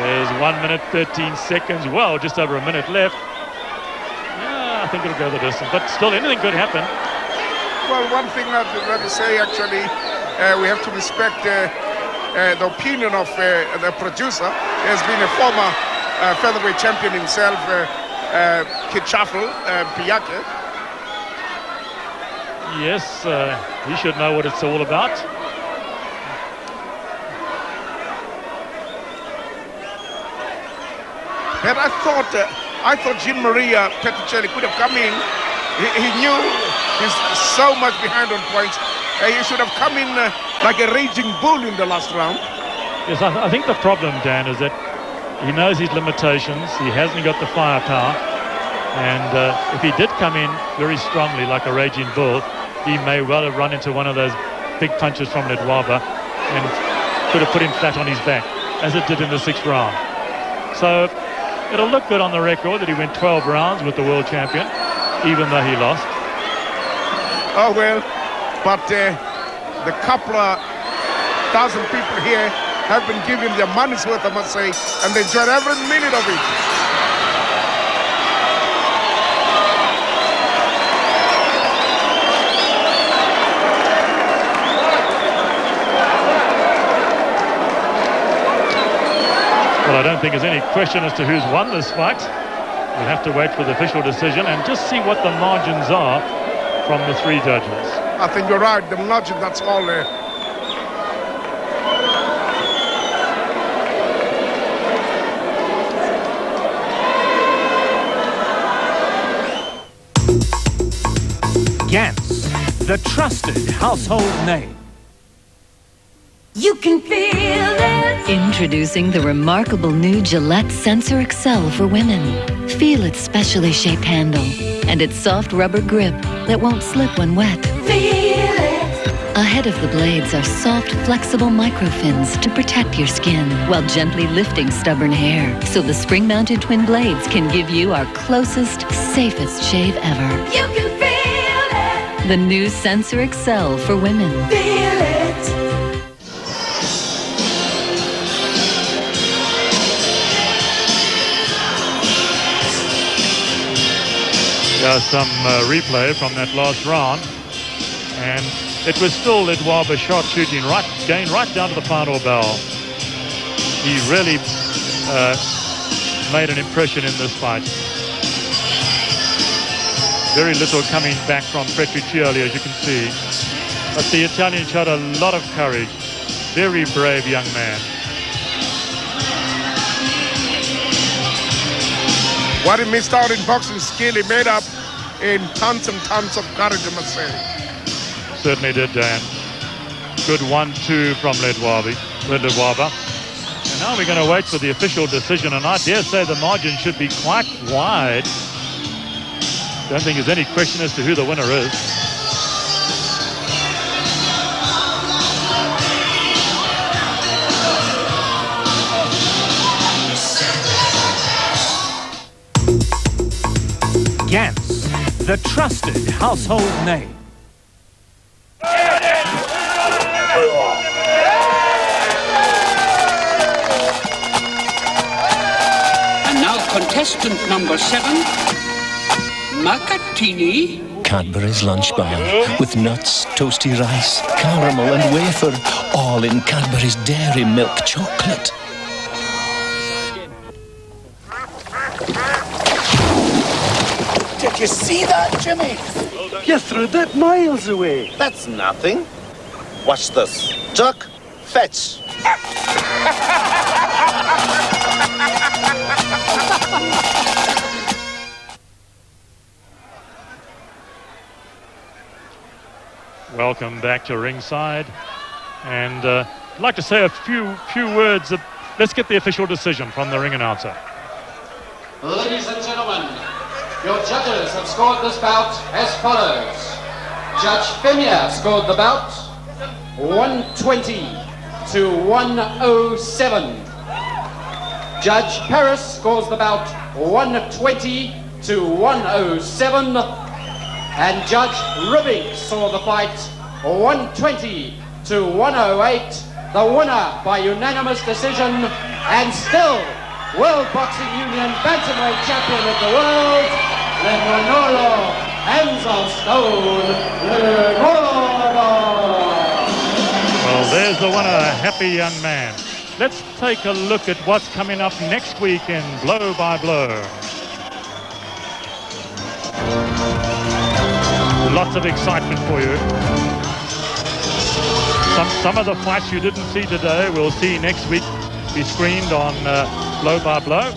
There's 1 minute 13 seconds. Well, just over a minute left. Yeah, I think it'll go the distance. But still, anything could happen. Well, one thing that you say, actually, we have to respect the opinion of the producer. He has been a former featherweight champion himself, Kitchafel Piyake. Yes, he should know what it's all about. And I thought Jean-Maria Petriccioli could have come in. He knew he's so much behind on points. He should have come in like a raging bull in the last round. Yes, I think the problem, Dan, is that he knows his limitations. He hasn't got the firepower. And if he did come in very strongly like a raging bull, he may well have run into one of those big punches from Ledwaba and could have put him flat on his back, as it did in the 6th round. So it'll look good on the record that he went 12 rounds with the world champion, even though he lost. Oh, well, but the couple of thousand people here have been given their money's worth, I must say, and they enjoyed every minute of it. Well, I don't think there's any question as to who's won this fight. We'll have to wait for the official decision and just see what the margins are from the 3 judges. I think you're right. The margin, that's all there. Gantz, the trusted household name. You can feel it. Introducing the remarkable new Gillette Sensor Excel for women. Feel its specially shaped handle and its soft rubber grip that won't slip when wet. Feel it. Ahead of the blades are soft, flexible microfins to protect your skin while gently lifting stubborn hair, so the spring-mounted twin blades can give you our closest, safest shave ever. You can feel it. The new Sensor Excel for women. Feel it. There's some replay from that last round, and it was still Ledwaba sharpshooting going right down to the final bell. He really made an impression in this fight. Very little coming back from Petriccioli, as you can see. But the Italian showed a lot of courage. Very brave young man. What he missed out in boxing skill, he made up in tons and tons of courage, I must say. Certainly did, Dan. Good 1-2 from Ledwaba. And Now we're going to wait for the official decision, and I dare say the margin should be quite wide. Don't think there's any question as to who the winner is. Gans, the trusted household name. And now contestant number 7, Macatini. Cadbury's lunch bar with nuts, toasty rice, caramel and wafer, all in Cadbury's Dairy Milk chocolate. Did you see that, Jimmy? You threw that miles away. That's nothing. Watch this. Duck, fetch. Welcome back to ringside, and I'd like to say a few words. Let's get the official decision from the ring announcer. Ladies and gentlemen, your judges have scored this bout as follows. Judge Femia scored the bout 120 to 107. Judge Paris scores the bout 120 to 107. And Judge Ribbing saw the fight 120 to 108. The winner by unanimous decision, and still World Boxing Union Bantamweight Champion of the world, Le Manolo Hands of Stone Ledwaba. Well, there's the winner, a happy young man. Let's take a look at what's coming up next week in Blow by Blow. Lots of excitement for you. Some of the fights you didn't see today, we'll see next week, be screened on Blow by Blow.